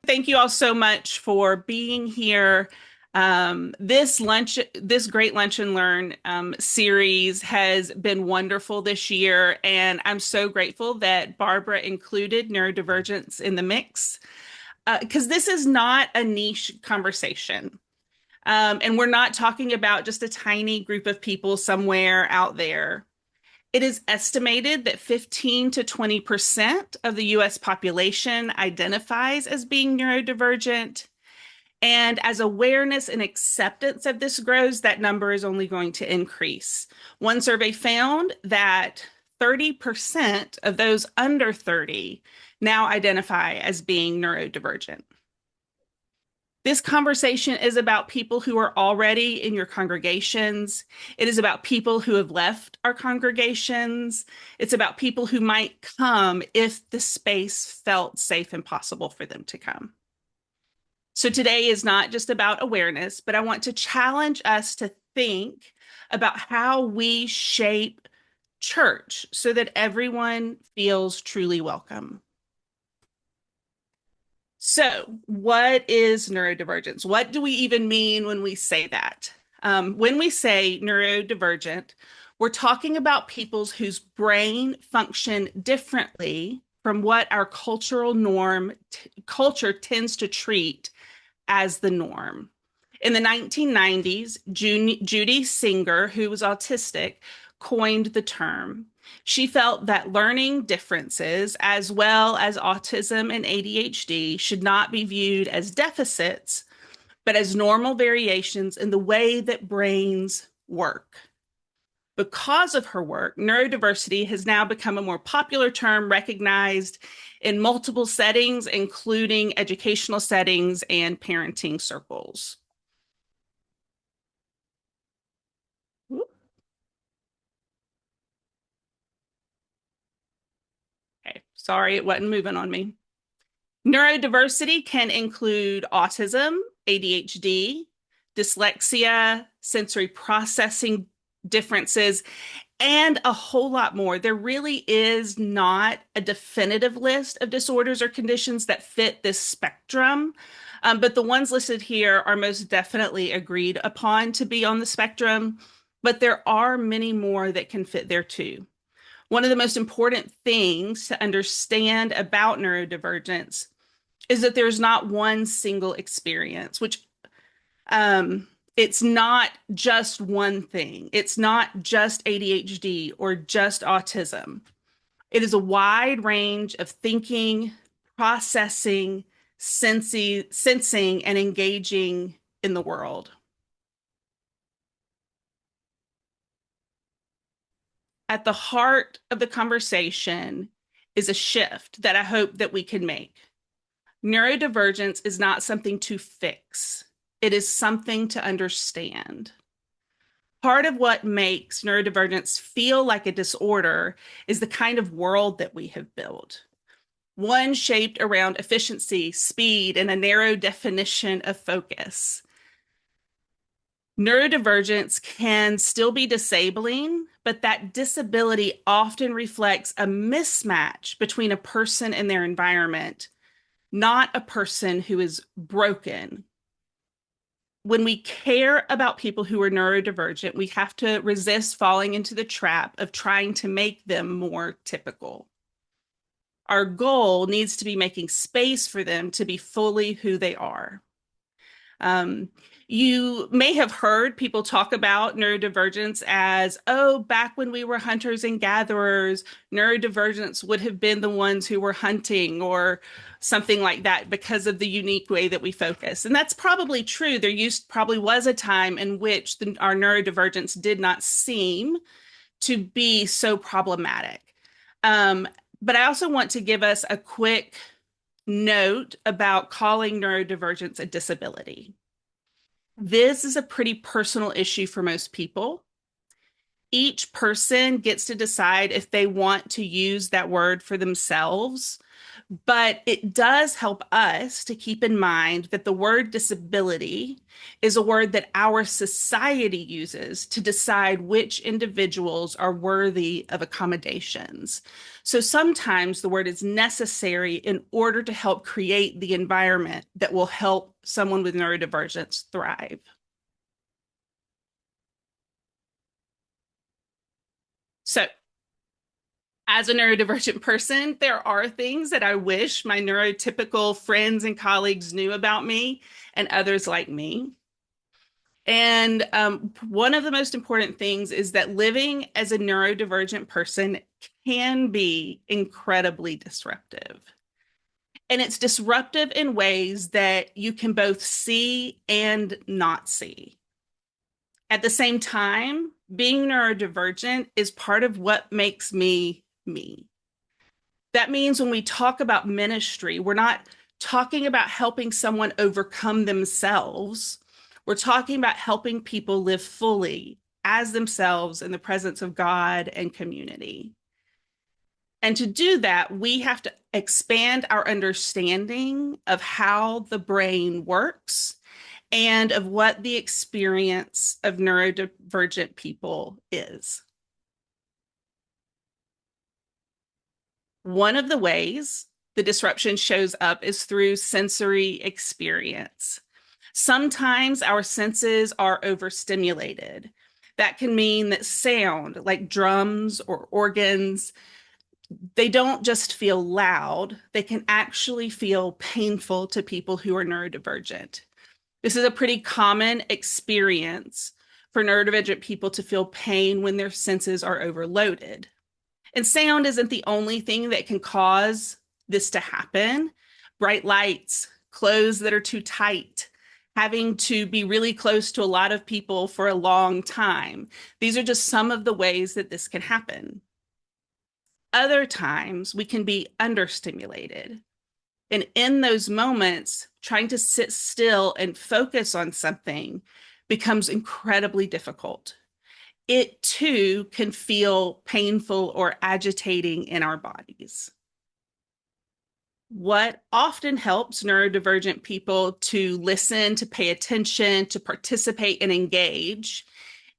Thank you all so much for being here. This Great Lunch and Learn series has been wonderful this year, and I'm so grateful that Barbara included neurodivergence in the mix because this is not a niche conversation. And we're not talking about just a tiny group of people somewhere out there. It is estimated that 15 to 20% of the US population identifies as being neurodivergent. And as awareness and acceptance of this grows, that number is only going to increase. One survey found that 30% of those under 30 now identify as being neurodivergent. This conversation is about people who are already in your congregations. It is about people who have left our congregations. It's about people who might come if the space felt safe and possible for them to come. So today is not just about awareness, but I want to challenge us to think about how we shape church so that everyone feels truly welcome. So, what is neurodivergence? What do we even mean when we say that? When we say neurodivergent, we're talking about people whose brain function differently from what our culture tends to treat as the norm. In the 1990s, Judy Singer, who was autistic, coined the term. She felt that learning differences, as well as autism and ADHD, should not be viewed as deficits, but as normal variations in the way that brains work. Because of her work, neurodiversity has now become a more popular term recognized in multiple settings, including educational settings and parenting circles. Okay, sorry, it wasn't moving on me. Neurodiversity can include autism, ADHD, dyslexia, sensory processing differences, and a whole lot more. There really is not a definitive list of disorders or conditions that fit this spectrum, but the ones listed here are most definitely agreed upon to be on the spectrum, but there are many more that can fit there too. One of the most important things to understand about neurodivergence is that there's not one single experience, which it's not just one thing. It's not just ADHD or just autism. It is a wide range of thinking, processing, sensing, and engaging in the world. At the heart of the conversation is a shift that I hope that we can make. Neurodivergence is not something to fix. It is something to understand. Part of what makes neurodivergence feel like a disorder is the kind of world that we have built. One shaped around efficiency, speed, and a narrow definition of focus. Neurodivergence can still be disabling, but that disability often reflects a mismatch between a person and their environment, not a person who is broken. When we care about people who are neurodivergent, we have to resist falling into the trap of trying to make them more typical. Our goal needs to be making space for them to be fully who they are. You may have heard people talk about neurodivergence as, oh, back when we were hunters and gatherers, neurodivergence would have been the ones who were hunting or something like that because of the unique way that we focus. And that's probably true. Probably was a time in which our neurodivergence did not seem to be so problematic. But I also want to give us a quick note about calling neurodivergence a disability. This is a pretty personal issue for most people. each person gets to decide if they want to use that word for themselves, but it does help us to keep in mind that the word disability is a word that our society uses to decide which individuals are worthy of accommodations. So sometimes the word is necessary in order to help create the environment that will help someone with neurodivergence thrive. So, as a neurodivergent person, there are things that I wish my neurotypical friends and colleagues knew about me and others like me. And one of the most important things is that living as a neurodivergent person can be incredibly disruptive. And it's disruptive in ways that you can both see and not see. At the same time, being neurodivergent is part of what makes me me. That means when we talk about ministry, we're not talking about helping someone overcome themselves. We're talking about helping people live fully as themselves in the presence of God and community. And to do that, we have to expand our understanding of how the brain works and of what the experience of neurodivergent people is. One of the ways the disruption shows up is through sensory experience. Sometimes our senses are overstimulated. That can mean that sound, like drums or organs, they don't just feel loud, they can actually feel painful to people who are neurodivergent. This is a pretty common experience for neurodivergent people to feel pain when their senses are overloaded. And sound isn't the only thing that can cause this to happen. Bright lights, clothes that are too tight, having to be really close to a lot of people for a long time. These are just some of the ways that this can happen. Other times, we can be understimulated. And in those moments, trying to sit still and focus on something becomes incredibly difficult. It too can feel painful or agitating in our bodies. What often helps neurodivergent people to listen, to pay attention, to participate and engage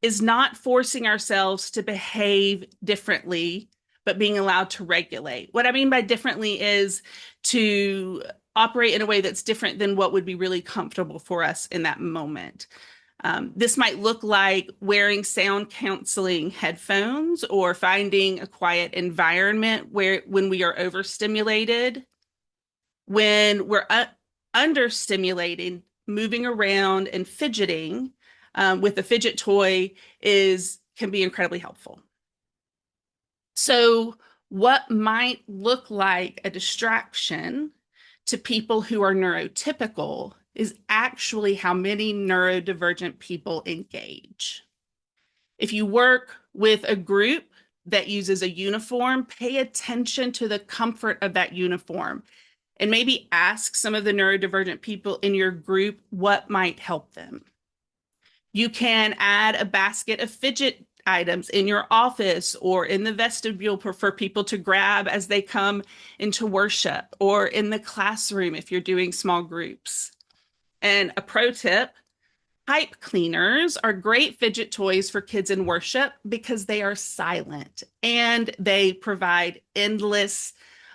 is not forcing ourselves to behave differently, but being allowed to regulate. What I mean by differently is to operate in a way that's different than what would be really comfortable for us in that moment. This might look like wearing sound canceling headphones or finding a quiet environment where when we are overstimulated, when we're understimulated, moving around and fidgeting with a fidget toy is can be incredibly helpful. So, what might look like a distraction to people who are neurotypical is actually how many neurodivergent people engage. If you work with a group that uses a uniform, pay attention to the comfort of that uniform and maybe ask some of the neurodivergent people in your group what might help them. You can add a basket of fidget items in your office or in the vestibule for people to grab as they come into worship, or in the classroom if you're doing small groups. And a pro tip, pipe cleaners are great fidget toys for kids in worship because they are silent and they provide endless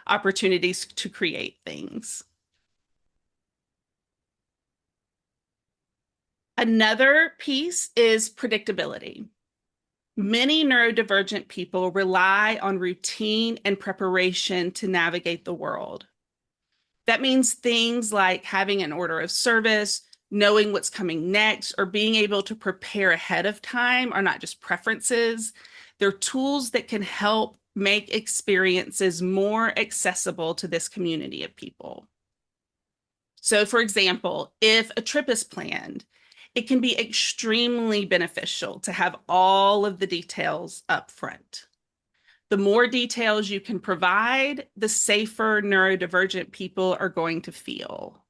opportunities to create things. Another piece is predictability. Many neurodivergent people rely on routine and preparation to navigate the world. That means things like having an order of service, knowing what's coming next, or being able to prepare ahead of time are not just preferences. They're tools that can help make experiences more accessible to this community of people. So, for example, if a trip is planned, it can be extremely beneficial to have all of the details up front. The more details you can provide, the safer neurodivergent people are going to feel.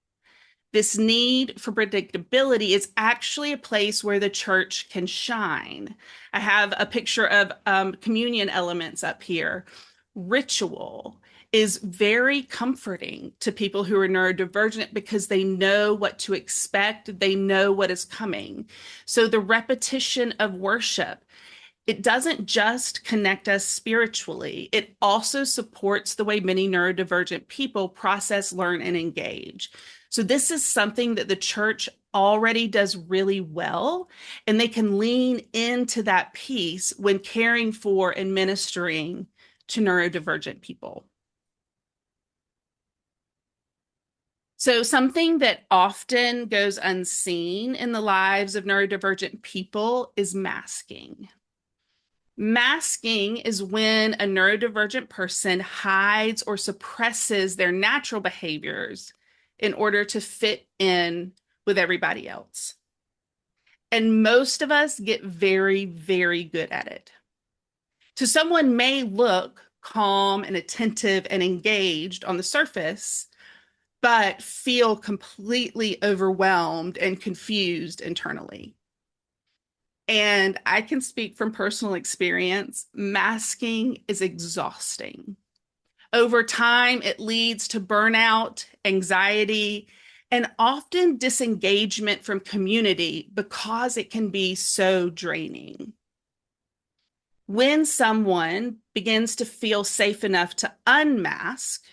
This need for predictability is actually a place where the church can shine. I have a picture of communion elements up here. Ritual is very comforting to people who are neurodivergent because they know what to expect, they know what is coming. So the repetition of worship, it doesn't just connect us spiritually, it also supports the way many neurodivergent people process, learn, and engage. So, this is something that the church already does really well, and they can lean into that piece when caring for and ministering to neurodivergent people. So, something that often goes unseen in the lives of neurodivergent people is masking. Masking is when a neurodivergent person hides or suppresses their natural behaviors in order to fit in with everybody else. And most of us get very, very good at it. So someone may look calm and attentive and engaged on the surface, but feel completely overwhelmed and confused internally. And I can speak from personal experience, masking is exhausting. Over time, it leads to burnout, anxiety, and often disengagement from community because it can be so draining. When someone begins to feel safe enough to unmask,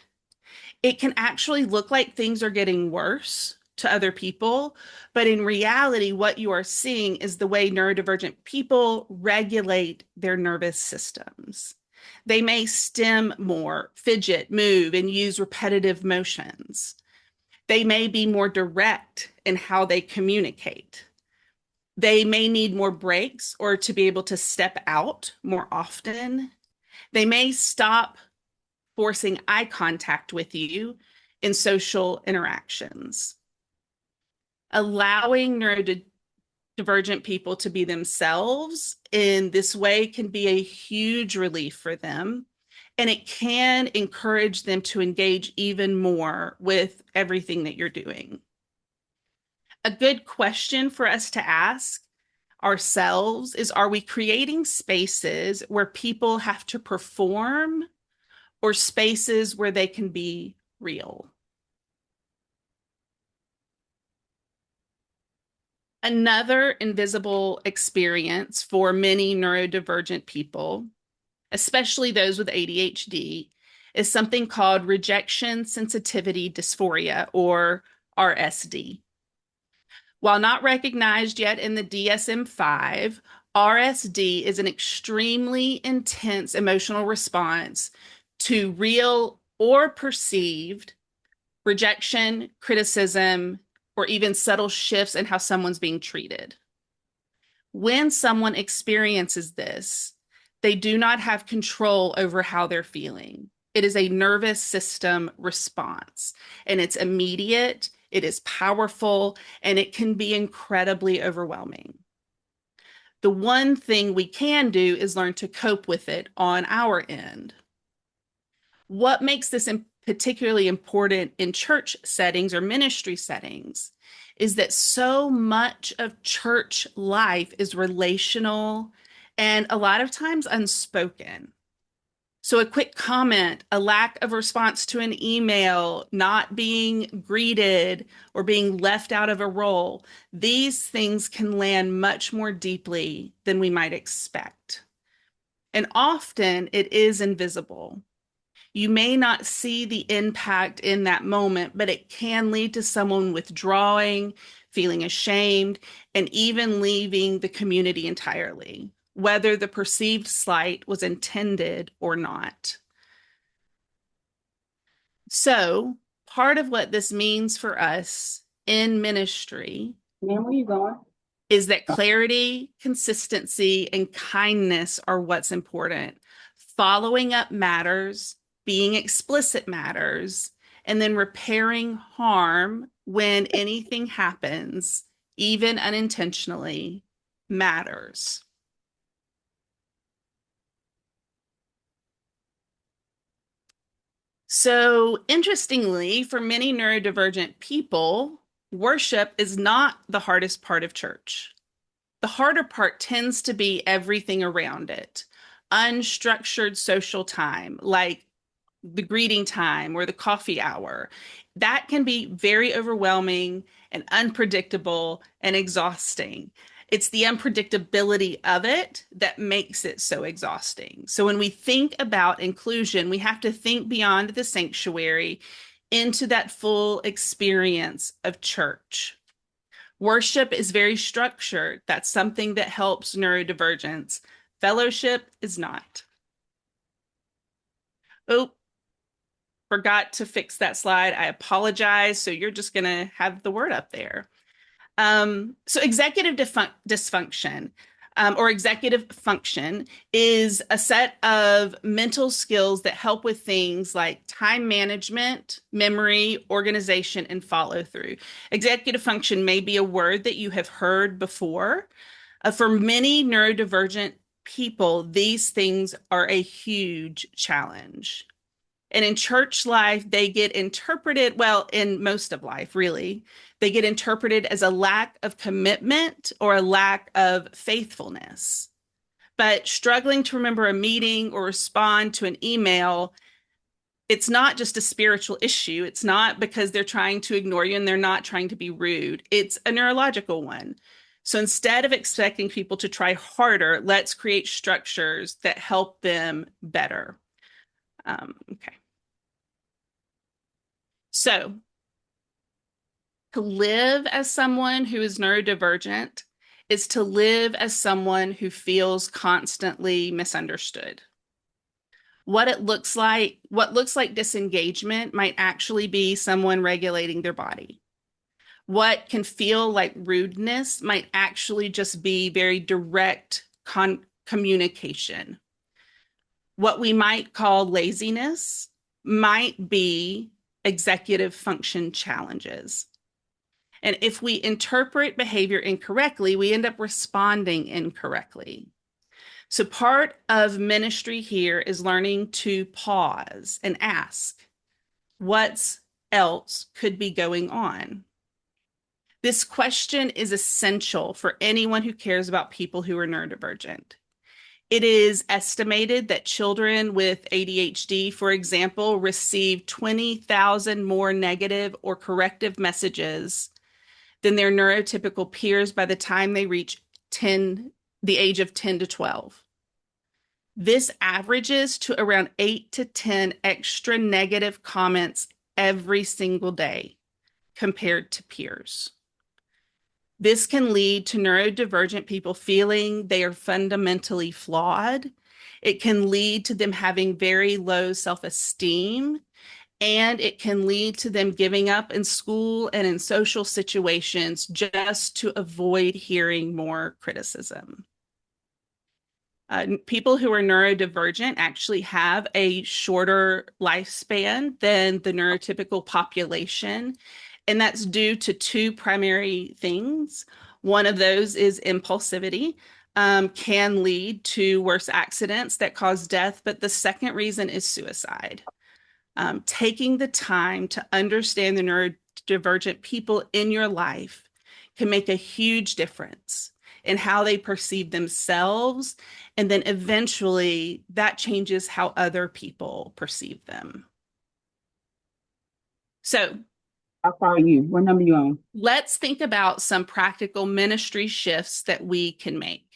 it can actually look like things are getting worse to other people. But in reality, what you are seeing is the way neurodivergent people regulate their nervous systems. They may stim more, fidget, move, and use repetitive motions. They may be more direct in how they communicate. They may need more breaks or to be able to step out more often. They may stop forcing eye contact with you in social interactions. Allowing neurodivergent people to be themselves in this way can be a huge relief for them. And it can encourage them to engage even more with everything that you're doing. A good question for us to ask ourselves is, are we creating spaces where people have to perform or spaces where they can be real? Another invisible experience for many neurodivergent people, especially those with ADHD, is something called rejection sensitivity dysphoria, or RSD. While not recognized yet in the DSM-5, RSD is an extremely intense emotional response to real or perceived rejection, criticism, or even subtle shifts in how someone's being treated. When someone experiences this, they do not have control over how they're feeling. It is a nervous system response, and it's immediate, it is powerful, and it can be incredibly overwhelming. The one thing we can do is learn to cope with it on our end. What makes this particularly important in church settings or ministry settings is that so much of church life is relational and a lot of times unspoken. So, a quick comment, a lack of response to an email, not being greeted, or being left out of a role, these things can land much more deeply than we might expect. And often it is invisible. You may not see the impact in that moment, but it can lead to someone withdrawing, feeling ashamed, and even leaving the community entirely, whether the perceived slight was intended or not. So, part of what this means for us in ministry Man, where you going? is that clarity, consistency, and kindness are what's important. Following up matters, being explicit matters, and then repairing harm when anything happens, even unintentionally, matters. So, interestingly, for many neurodivergent people, Worship is not the hardest part of church. The harder part tends to be everything around it. Unstructured social time, like the greeting time or the coffee hour, that can be very overwhelming and unpredictable and exhausting. It's the unpredictability of it that makes it so exhausting. So when we think about inclusion, we have to think beyond the sanctuary into that full experience of church. Worship is very structured. That's something that helps neurodivergence. Fellowship is not. Oh, forgot to fix that slide. I apologize. So you're just going to have the word up there. So executive dysfunction or executive function is a set of mental skills that help with things like time management, memory, organization, and follow through. Executive function may be a word that you have heard before. For many neurodivergent people, these things are a huge challenge. And in church life, they get interpreted, well, in most of life, really, they get interpreted as a lack of commitment or a lack of faithfulness. But struggling to remember a meeting or respond to an email, it's not just a spiritual issue. It's not because they're trying to ignore you and they're not trying to be rude. It's a neurological one. So instead of expecting people to try harder, let's create structures that help them better. Okay. So to live as someone who is neurodivergent is to live as someone who feels constantly misunderstood. What looks like disengagement might actually be someone regulating their body. What can feel like rudeness might actually just be very direct communication. What we might call laziness might be executive function challenges. And if we interpret behavior incorrectly, we end up responding incorrectly. So part of ministry here is learning to pause and ask, what else could be going on? This question is essential for anyone who cares about people who are neurodivergent. It is estimated that children with ADHD, for example, receive 20,000 more negative or corrective messages than their neurotypical peers by the time they reach the age of 10 to 12. This averages to around 8 to 10 extra negative comments every single day compared to peers. This can lead to neurodivergent people feeling they are fundamentally flawed. It can lead to them having very low self-esteem, and it can lead to them giving up in school and in social situations just to avoid hearing more criticism. People who are neurodivergent actually have a shorter lifespan than the neurotypical population, and that's due to two primary things. One of those is impulsivity, can lead to worse accidents that cause death, but the second reason is suicide. Taking the time to understand the neurodivergent people in your life can make a huge difference in how they perceive themselves. And then eventually that changes how other people perceive them. So I'll follow you. What number you on? let's think about some practical ministry shifts that we can make.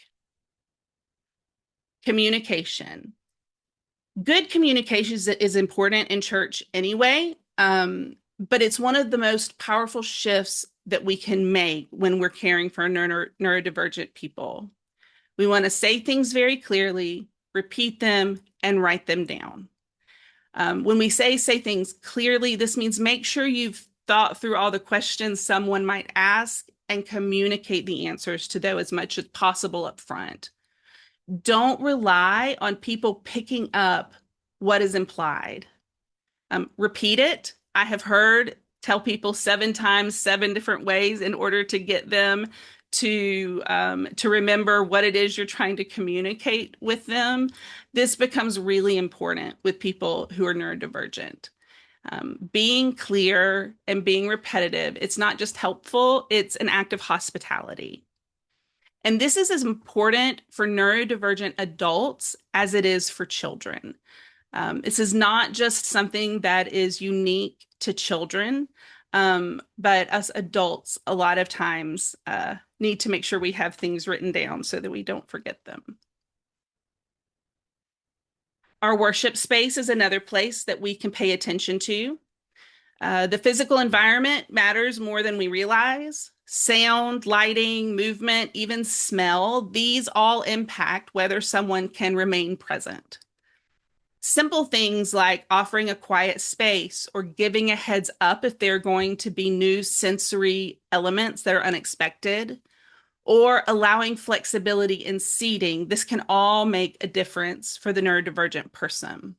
Communication. Good communication is important in church anyway, but it's one of the most powerful shifts that we can make when we're caring for neurodivergent people. We want to say things very clearly, repeat them, and write them down. When we say things clearly, this means make sure you've thought through all the questions someone might ask and communicate the answers to those as much as possible up front. Don't rely on people picking up what is implied. Repeat it. I have heard tell people 7 times, 7 different ways in order to get them to remember what it is you're trying to communicate with them. This becomes really important with people who are neurodivergent. Being clear and being repetitive, it's not just helpful, it's an act of hospitality. And this is as important for neurodivergent adults as it is for children. This is not just something that is unique to children, but us adults, a lot of times, need to make sure we have things written down so that we don't forget them. Our worship space is another place that we can pay attention to. The physical environment matters more than we realize. Sound, lighting, movement, even smell, these all impact whether someone can remain present. Simple things like offering a quiet space or giving a heads up if there are going to be new sensory elements that are unexpected, or allowing flexibility in seating. This can all make a difference for the neurodivergent person.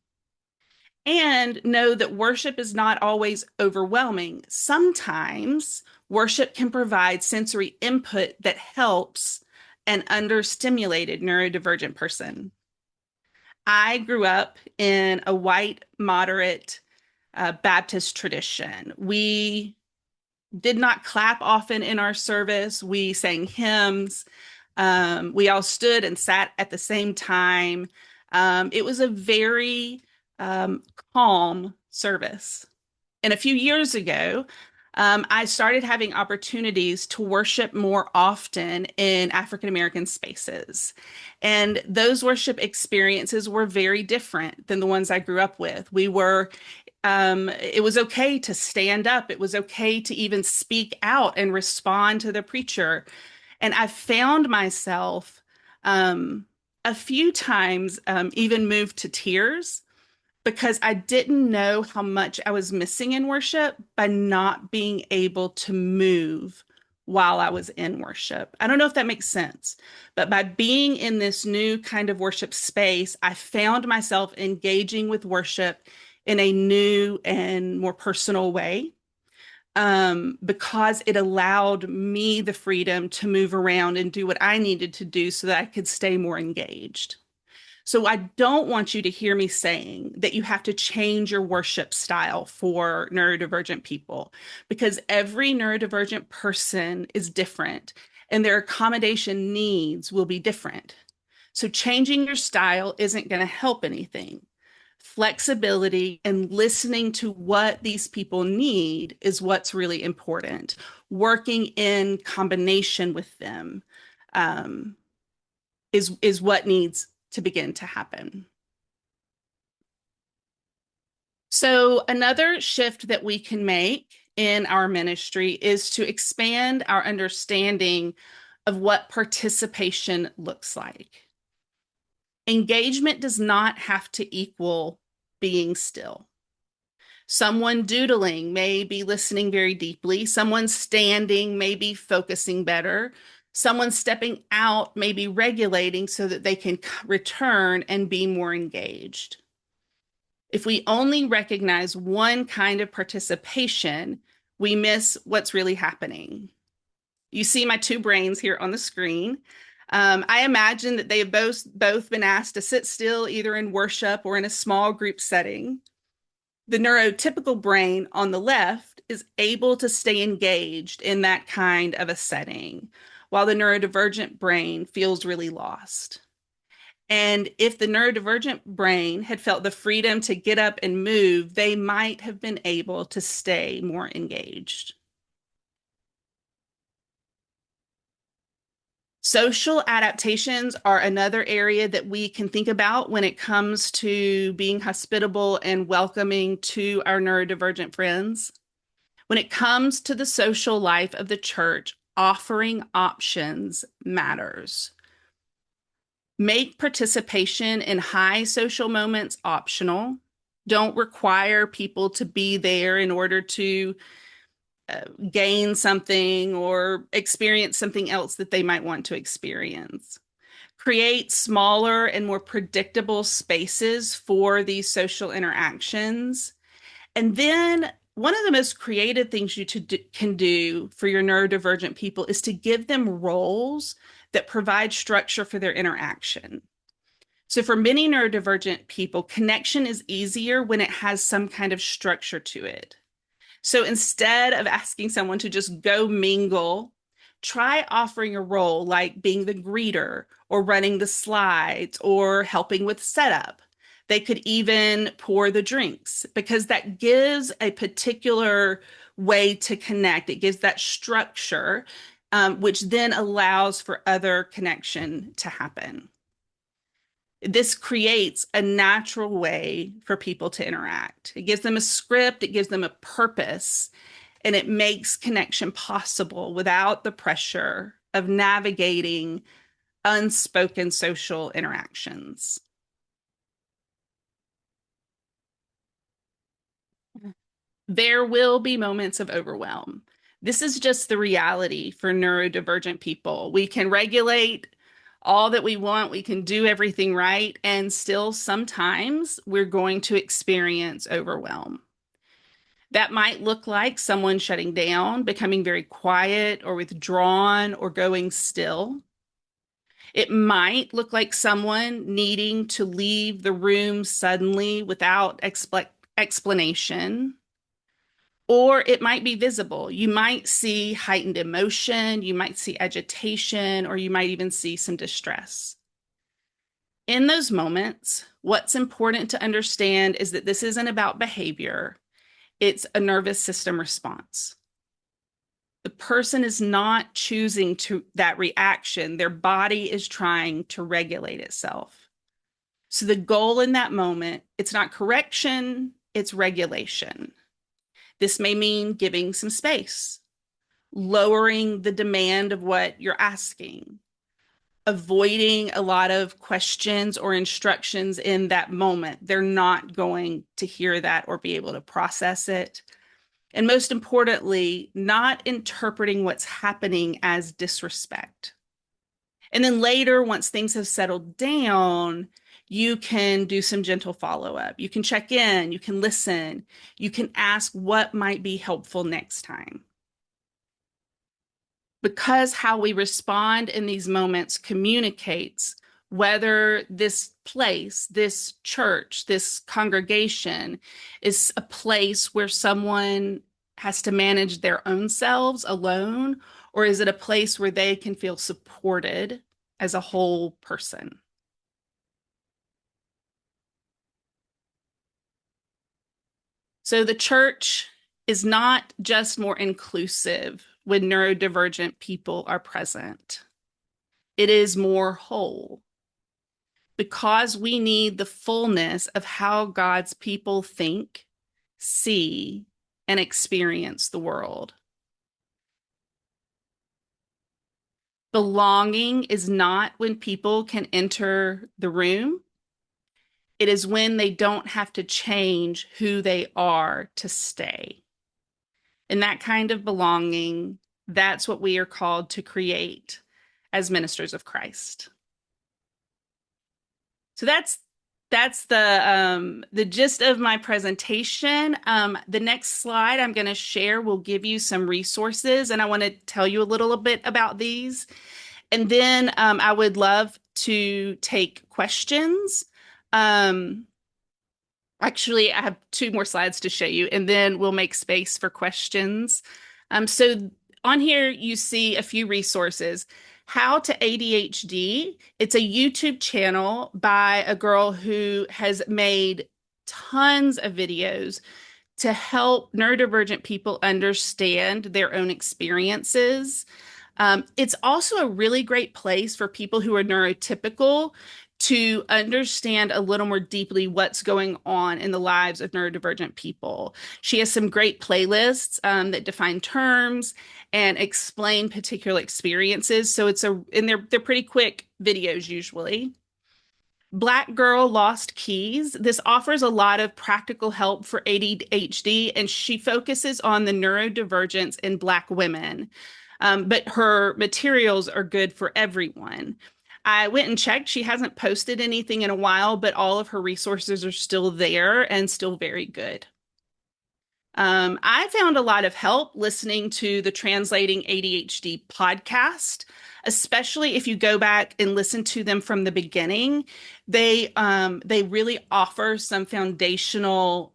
And know that worship is not always overwhelming. Sometimes worship can provide sensory input that helps an understimulated neurodivergent person. I grew up in a white, moderate Baptist tradition. We did not clap often in our service. We sang hymns. We all stood and sat at the same time. It was a very calm service. And a few years ago, I started having opportunities to worship more often in African American spaces. And those worship experiences were very different than the ones I grew up with. It was okay to stand up. It was okay to even speak out and respond to the preacher. And I found myself a few times even moved to tears because I didn't know how much I was missing in worship by not being able to move while I was in worship. I don't know if that makes sense, but by being in this new kind of worship space, I found myself engaging with worship in a new and more personal way, because it allowed me the freedom to move around and do what I needed to do so that I could stay more engaged. So I don't want you to hear me saying that you have to change your worship style for neurodivergent people, because every neurodivergent person is different and their accommodation needs will be different. So changing your style isn't going to help anything. Flexibility and listening to what these people need is what's really important. Working in combination with them um, is what needs to begin to happen. So another shift that we can make in our ministry is to expand our understanding of what participation looks like. Engagement does not have to equal being still. Someone doodling may be listening very deeply. Someone standing may be focusing better. Someone stepping out may be regulating so that they can return and be more engaged. If we only recognize one kind of participation, we miss what's really happening. You see my two brains here on the screen. I imagine that they have both been asked to sit still either in worship or in a small group setting. The neurotypical brain on the left is able to stay engaged in that kind of a setting, while the neurodivergent brain feels really lost. And if the neurodivergent brain had felt the freedom to get up and move, they might have been able to stay more engaged. Social adaptations are another area that we can think about when it comes to being hospitable and welcoming to our neurodivergent friends. When it comes to the social life of the church, offering options matters. Make participation in high social moments optional. Don't require people to be there in order to gain something or experience something else that they might want to experience. Create smaller and more predictable spaces for these social interactions. And then one of the most creative things you can do for your neurodivergent people is to give them roles that provide structure for their interaction. So for many neurodivergent people, connection is easier when it has some kind of structure to it. So instead of asking someone to just go mingle, try offering a role like being the greeter or running the slides or helping with setup. They could even pour the drinks because that gives a particular way to connect. It gives that structure, which then allows for other connection to happen. This creates a natural way for people to interact. It gives them a script, it gives them a purpose, and it makes connection possible without the pressure of navigating unspoken social interactions. There will be moments of overwhelm. This is just the reality for neurodivergent people. We can regulate all that we want, we can do everything right, and still sometimes we're going to experience overwhelm. That might look like someone shutting down, becoming very quiet or withdrawn or going still. It might look like someone needing to leave the room suddenly without explanation. Or it might be visible. You might see heightened emotion, you might see agitation, or you might even see some distress. In those moments, what's important to understand is that this isn't about behavior, it's a nervous system response. The person is not choosing to that reaction. Their body is trying to regulate itself. So the goal in that moment, it's not correction, it's regulation. This may mean giving some space, lowering the demand of what you're asking, avoiding a lot of questions or instructions in that moment. They're not going to hear that or be able to process it. And most importantly, not interpreting what's happening as disrespect. And then later, once things have settled down, you can do some gentle follow up. You can check in, you can listen, you can ask what might be helpful next time. Because how we respond in these moments communicates whether this place, this church, this congregation is a place where someone has to manage their own selves alone, or is it a place where they can feel supported as a whole person? So the church is not just more inclusive when neurodivergent people are present. It is more whole because we need the fullness of how God's people think, see, and experience the world. Belonging is not when people can enter the room. It is when they don't have to change who they are to stay. And that kind of belonging, that's what we are called to create as ministers of Christ. So that's the gist of my presentation. The next slide I'm going to share will give you some resources, and I want to tell you a little bit about these. And then I would love to take questions. Actually, I have two more slides to show you, and then we'll make space for questions. So on here, you see a few resources. How to ADHD. It's a YouTube channel by a girl who has made tons of videos to help neurodivergent people understand their own experiences. It's also a really great place for people who are neurotypical to understand a little more deeply what's going on in the lives of neurodivergent people. She has some great playlists that define terms and explain particular experiences. So and they're pretty quick videos usually. Black Girl Lost Keys. This offers a lot of practical help for ADHD, and she focuses on the neurodivergence in Black women. But her materials are good for everyone. I went and checked. She hasn't posted anything in a while, but all of her resources are still there and still very good. I found a lot of help listening to the Translating ADHD podcast, especially if you go back and listen to them from the beginning. They really offer some foundational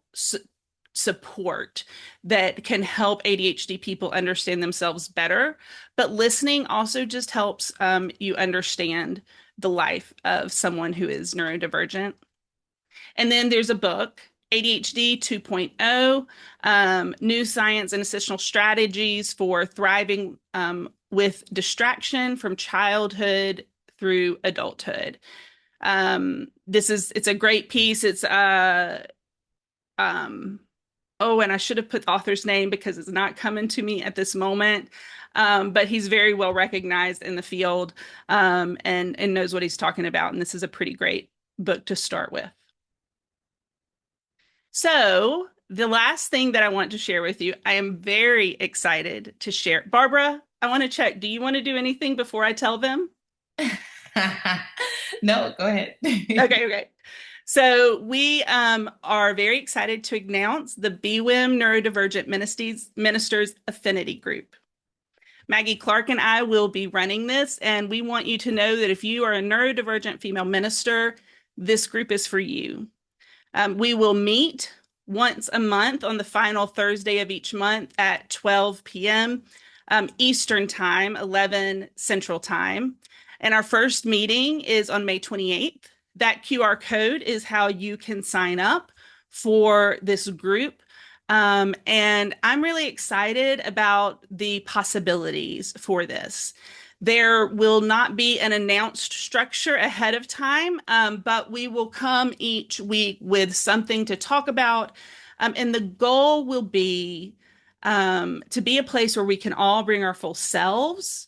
support that can help ADHD people understand themselves better. But listening also just helps you understand the life of someone who is neurodivergent. And then there's a book, ADHD 2.0, New Science and Essential Strategies for Thriving with Distraction from Childhood through Adulthood. It's a great piece. Um, oh, and I should have put the author's name because it's not coming to me at this moment. But he's very well recognized in the field, and knows what he's talking about. And this is a pretty great book to start with. So, the last thing that I want to share with you, I am very excited to share. Barbara, I want to check. Do you want to do anything before I tell them? No, go ahead. Okay, okay. So, we are very excited to announce the BWIM Neurodivergent Ministers Affinity Group. Maggie Clark and I will be running this, and we want you to know that if you are a neurodivergent female minister, this group is for you. We will meet once a month on the final Thursday of each month at 12 p.m. Eastern Time, 11 Central Time. And our first meeting is on May 28th. That QR code is how you can sign up for this group. And I'm really excited about the possibilities for this. There will not be an announced structure ahead of time, but we will come each week with something to talk about. And the goal will be to be a place where we can all bring our full selves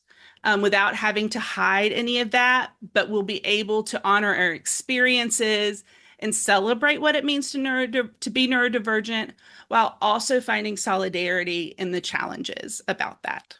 without having to hide any of that, but we'll be able to honor our experiences and celebrate what it means to be neurodivergent while also finding solidarity in the challenges about that.